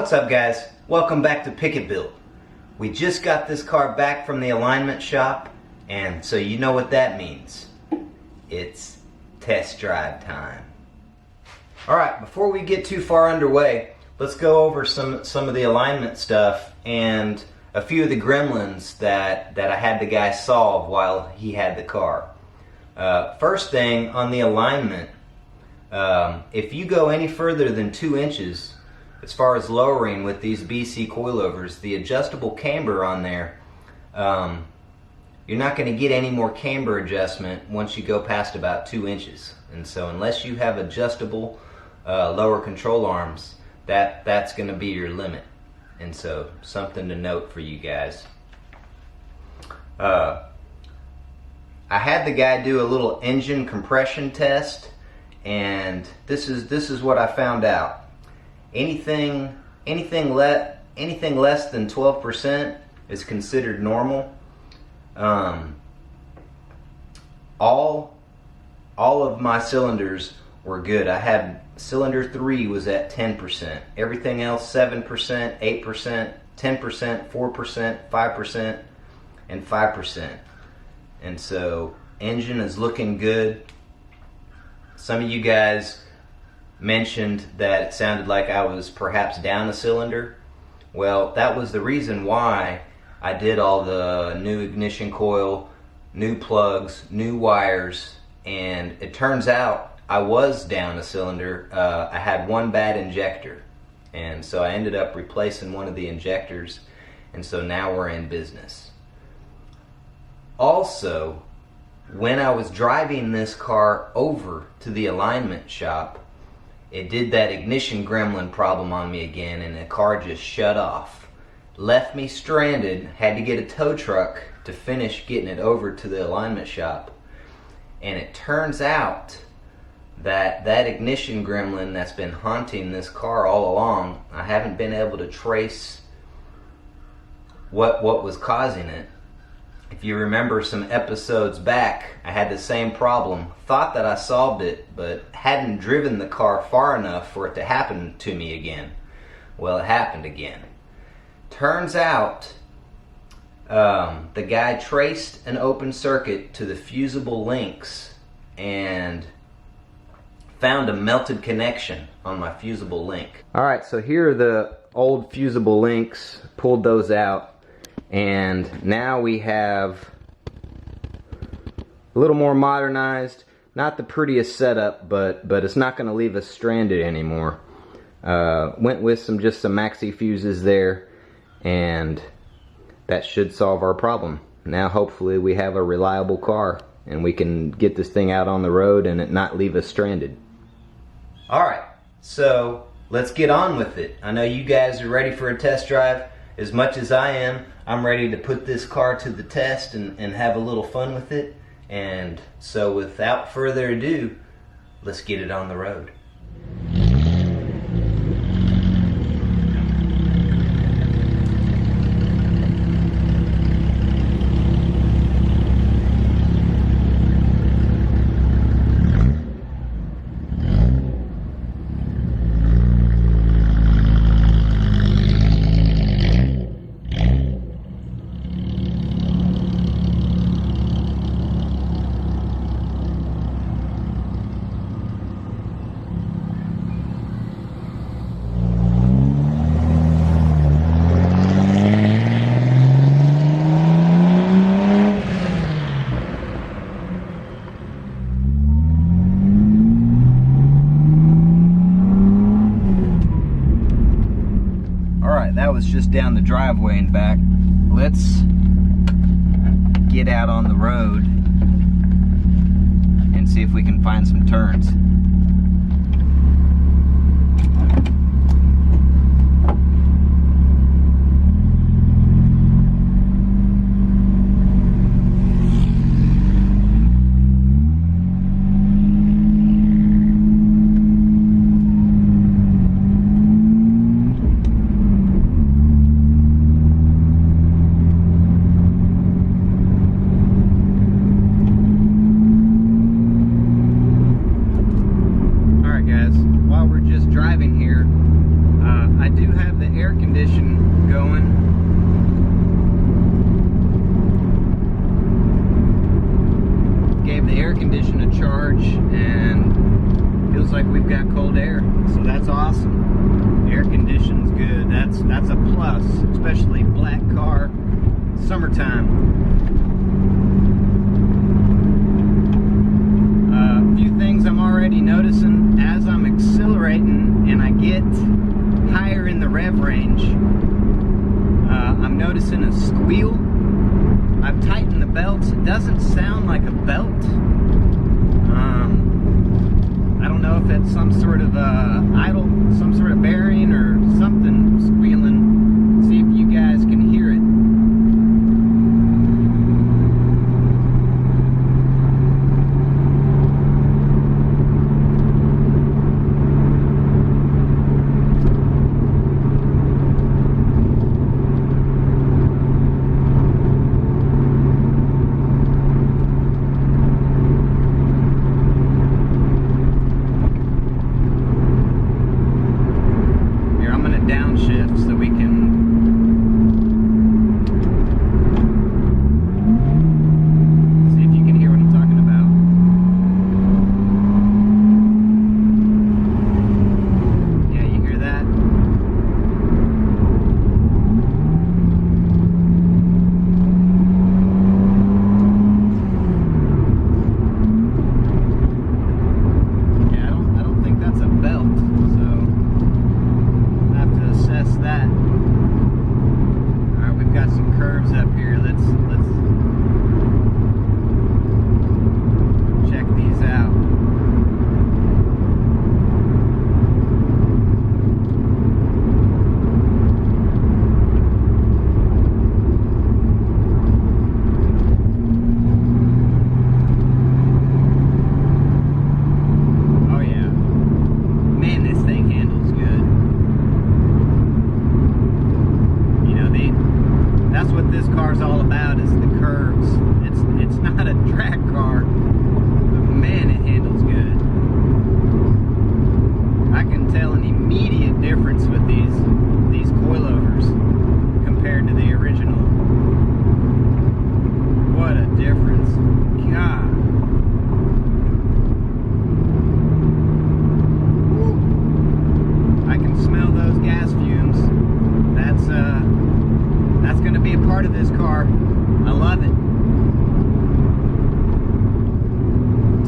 What's up, guys? Welcome back to Pick It Build. We just got this car back from the alignment shop, and so you know what that means. It's test drive time. Alright, before we get too far underway, let's go over some of the alignment stuff and a few of the gremlins that I had the guy solve while he had the car. First thing on the alignment, if you go any further than 2 inches as far as lowering with these BC coilovers, the adjustable camber on there, you're not going to get any more camber adjustment once you go past about 2 inches. And so unless you have adjustable lower control arms, that's going to be your limit. And so something to note for you guys. I had the guy do a little engine compression test, and this is what I found out. Anything less than 12% is considered normal. All of my cylinders were good. I had cylinder 3 was at 10%. Everything else 7%, 8%, 10%, 4%, 5%, and 5%. And so engine is looking good. Some of you guys mentioned that it sounded like I was perhaps down a cylinder. Well, that was the reason why I did all the new ignition coil, new plugs, new wires, and it turns out I was down a cylinder. I had one bad injector, and so I ended up replacing one of the injectors, and so now we're in business. Also, when I was driving this car over to the alignment shop, it did that ignition gremlin problem on me again, and the car just shut off. Left me stranded, had to get a tow truck to finish getting it over to the alignment shop. And it turns out that that ignition gremlin that's been haunting this car all along, I haven't been able to trace what was causing it. If you remember some episodes back, I had the same problem. Thought that I solved it, but hadn't driven the car far enough for it to happen to me again. Well, it happened again. Turns out, the guy traced an open circuit to the fusible links and found a melted connection on my fusible link. Alright, so here are the old fusible links. Pulled those out. And now we have a little more modernized, not the prettiest setup, but it's not going to leave us stranded anymore. Went with some maxi fuses there, and that should solve our problem. Now hopefully we have a reliable car and we can get this thing out on the road and it not leave us stranded. Alright, so let's get on with it. I know you guys are ready for a test drive. As much as I am, I'm ready to put this car to the test and have a little fun with it. And so without further ado, let's get it on the road. That was just down the driveway and back. Let's get out on the road and see if we can find some turns. especially black car, summertime. A few things I'm already noticing as I'm accelerating and I get higher in the rev range. I'm noticing a squeal. I've tightened the belts. It doesn't sound like a belt. I don't know if it's some sort of idle, some sort of bearing or something squealing. See if you guys can hear it. Downshift so we can see if you can hear what I'm talking about. Yeah, you hear that? Yeah, I don't think that's a belt, so assess that. Alright, we've got some curves up here. Let's check these out. Oh yeah. Man, this thing handles good. That's what this car's all about, is the curves. It's not a drag car, but man, it handles good. I can tell an immediate difference with these coilovers compared to the original. What a difference. God. I can smell those gas fumes. That's going to be a part of this car. I love it.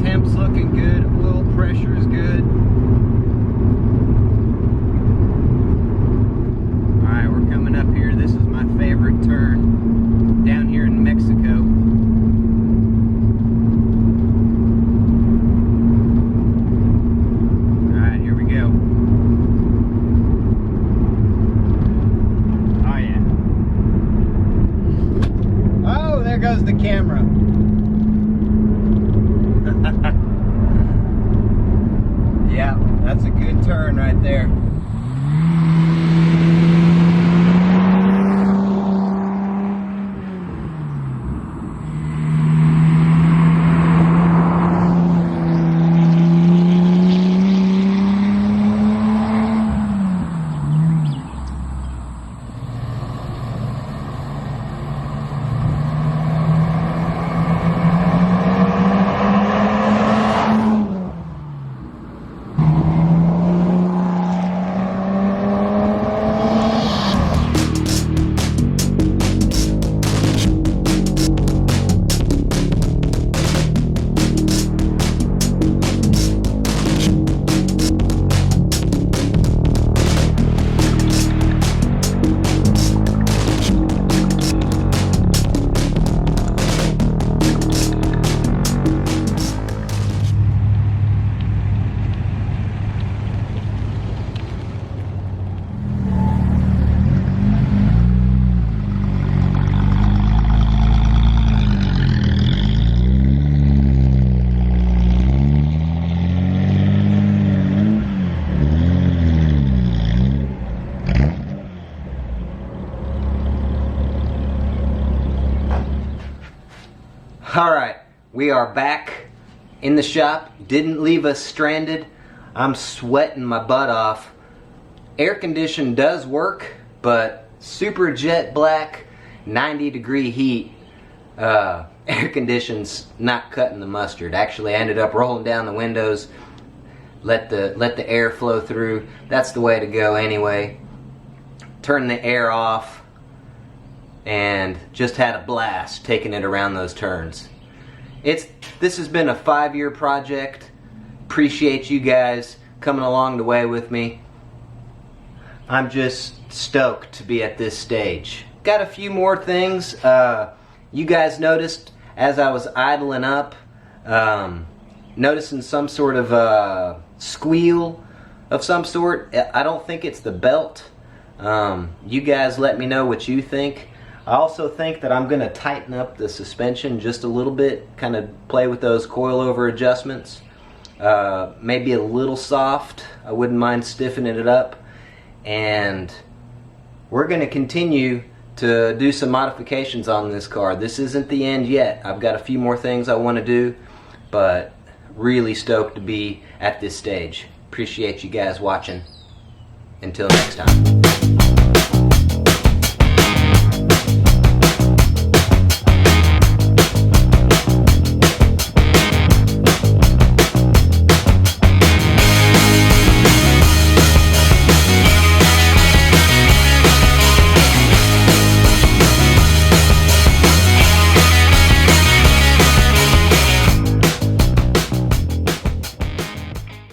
Temp's looking good. Oil pressure is good. Alright, we're coming up here. This is my favorite turn down here in Mexico. Alright, here we go. There goes the camera. Yeah, that's a good turn right there. Alright, we are back in the shop. Didn't leave us stranded. I'm sweating my butt off. Air condition does work, but super jet black, 90-degree heat, air condition's not cutting the mustard. Actually, I ended up rolling down the windows, let the air flow through. That's the way to go anyway. Turn the air off, and just had a blast taking it around those turns. This has been a 5-year project. Appreciate you guys coming along the way with me. I'm just stoked to be at this stage. Got a few more things. You guys noticed as I was idling up, noticing some sort of squeal of some sort. I don't think it's the belt. You guys let me know what you think. I also think that I'm going to tighten up the suspension just a little bit, kind of play with those coilover adjustments. Maybe a little soft. I wouldn't mind stiffening it up. And we're going to continue to do some modifications on this car. This isn't the end yet. I've got a few more things I want to do, but really stoked to be at this stage. Appreciate you guys watching. Until next time.